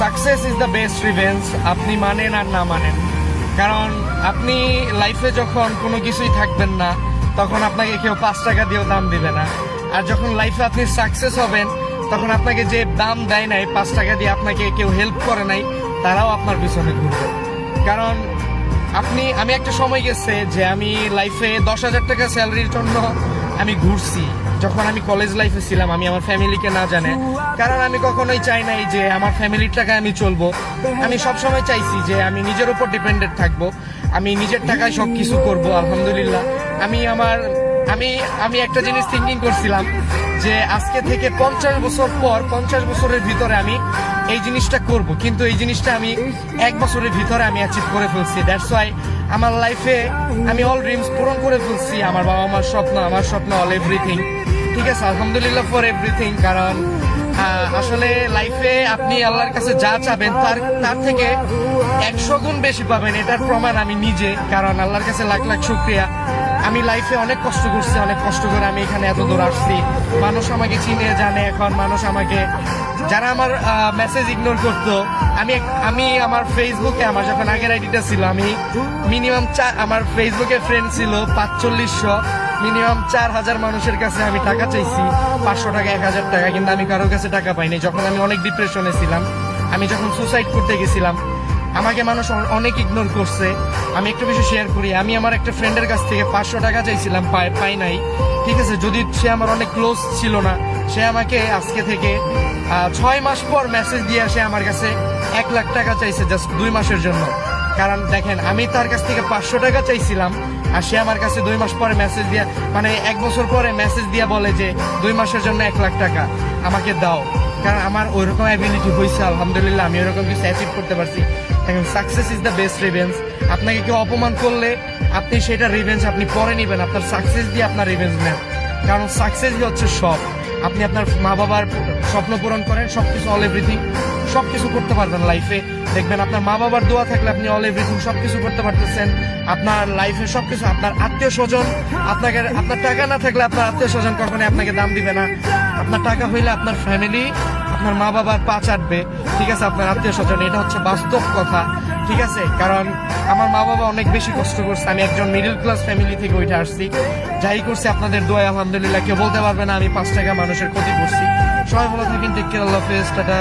Success is the best revenge, আপনি মানেন আর না মানেন। কারণ আপনি লাইফে যখন কোনো কিছুই থাকবেন না, তখন আপনাকে কেউ 5 টাকা দিয়েও দাম দিবে না। আর যখন লাইফে আপনি সাকসেস হবেন, তখন আপনাকে যে দাম দেয় নাই, 5 টাকা দিয়ে আপনাকে কেউ হেল্প করে নাই, তারাও আপনার পিছনে ঘুরবে। কারণ আমি একটা সময় গেছে যে আমি লাইফে 10,000 টাকা স্যালারির জন্য আমি ঘুরছি। যখন আমি কলেজ লাইফে ছিলাম, আমি আমার ফ্যামিলিকে না জানে, কারণ আমি কখনোই চাই নাই যে আমার ফ্যামিলির টাকায় আমি চলবো। আমি সবসময় চাইছি যে আমি নিজের উপর ডিপেন্ডেন্ট থাকবো, আমি নিজের টাকায় সব কিছু করবো। আলহামদুলিল্লাহ আমি একটা জিনিস থিঙ্কিং করছিলাম যে আজকে থেকে 50 বছর পর, 50 বছরের ভিতরে আমি এই জিনিসটা করব, কিন্তু এই জিনিসটা আমি 1 বছরের ভিতরে আমি অ্যাচিভ করে ফেলছি। দ্যাটস ওয়াই আমার লাইফে আমি অল ড্রিমস পূরণ করে ফেলছি। আমার বাবা মার স্বপ্ন, আমার স্বপ্ন, অল এভরিথিং। ঠিক আছে, আলহামদুলিল্লাহ ফর এভরিথিং। কারণ আসলে লাইফে আপনি আল্লাহর কাছে যা চাবেন তার থেকে 100 গুণ বেশি পাবেন, এটার প্রমাণ আমি নিজে। কারণ আল্লাহর কাছে লাখ লাখ শুকরিয়া। আমি লাইফে অনেক কষ্ট করছি, অনেক কষ্ট করে আমি এখানে এত দূর আসছি। মানুষ আমাকে চিনে জানে এখন, মানুষ আমাকে, যারা আমার মেসেজ ইগনোর করতো, আমি আমার ফেসবুকে, আমার যখন আগের আইডিটা ছিল, আমি মিনিমাম আমার ফেসবুকে ফ্রেন্ড ছিল 4500, মিনিমাম 4000 মানুষের কাছে আমি টাকা চাইছি, 500 টাকা, 1000 টাকা, কিন্তু আমি কারোর কাছে টাকা পাইনি। যখন আমি অনেক ডিপ্রেশনে ছিলাম, আমি যখন সুসাইড করতে গেছিলাম, আমাকে মানুষ অনেক ইগনোর করছে। আমি একটু বেশি শেয়ার করি, আমি আমার একটা ফ্রেন্ডের কাছ থেকে 500 টাকা চাইছিলাম, পাই নাই। ঠিক আছে, যদি সে আমার অনেক ক্লোজ ছিল না, সে আমাকে আজকে থেকে 6 মাস পর মেসেজ দিয়ে আসে আমার কাছে 1 লাখ টাকা চাইছে, জাস্ট 2 মাসের জন্য। কারণ দেখেন, আমি তার কাছ থেকে 500 টাকা চাইছিলাম, আর সে আমার কাছে 2 মাস পরে মেসেজ দিয়া, মানে 1 বছর পরে মেসেজ দিয়া বলে যে 2 মাসের জন্য 1 লাখ টাকা আমাকে দাও। কারণ আমার ওইরকম অ্যাবিলিটি হয়েছে, আলহামদুলিল্লাহ আমি ওইরকম কিছু অ্যাচিভ করতে পারছি। দেখেন, success is the best revenge. আপনাকে কেউ অপমান করলে আপনি সেটা রিভেঞ্জ আপনি পরে নেবেন, আপনার সাকসেস দিয়ে আপনার রিভেঞ্জ নেন। কারণ সাকসেসই হচ্ছে সব। আপনি আপনার মা বাবার স্বপ্ন পূরণ করেন, সবকিছু, অল এভরিথিং, সবকিছু করতে পারবেন লাইফে। দেখবেন আপনার মা বাবার দোয়া থাকলে আপনি অল এভরিথিং সবকিছু করতে পারতেছেন। আপনার লাইফে সবকিছু, আপনার আত্মীয় স্বজন, আপনার টাকা না থাকলে আপনার আত্মীয় স্বজন কখনোই আপনাকে দাম দিবে না। আপনার টাকা হইলে আপনার ফ্যামিলি, আপনার মা বাবার পা চাটবে। ঠিক আছে, আপনার আত্মীয় স্বজন, এটা হচ্ছে বাস্তব কথা। ঠিক আছে, কারণ আমার মা বাবা অনেক বেশি কষ্ট করছে, আমি একজন মিডল ক্লাস ফ্যামিলি থেকে উঠে আসছি। যাই করছি আপনাদের দোয়া, আলহামদুলিল্লাহ। কেউ বলতে পারবে না আমি 5 টাকা মানুষের ক্ষতি করছি। সবাই ভালো থাকেন, টেক কেয়ার, আল্লাহ হাফেজ, টাটা।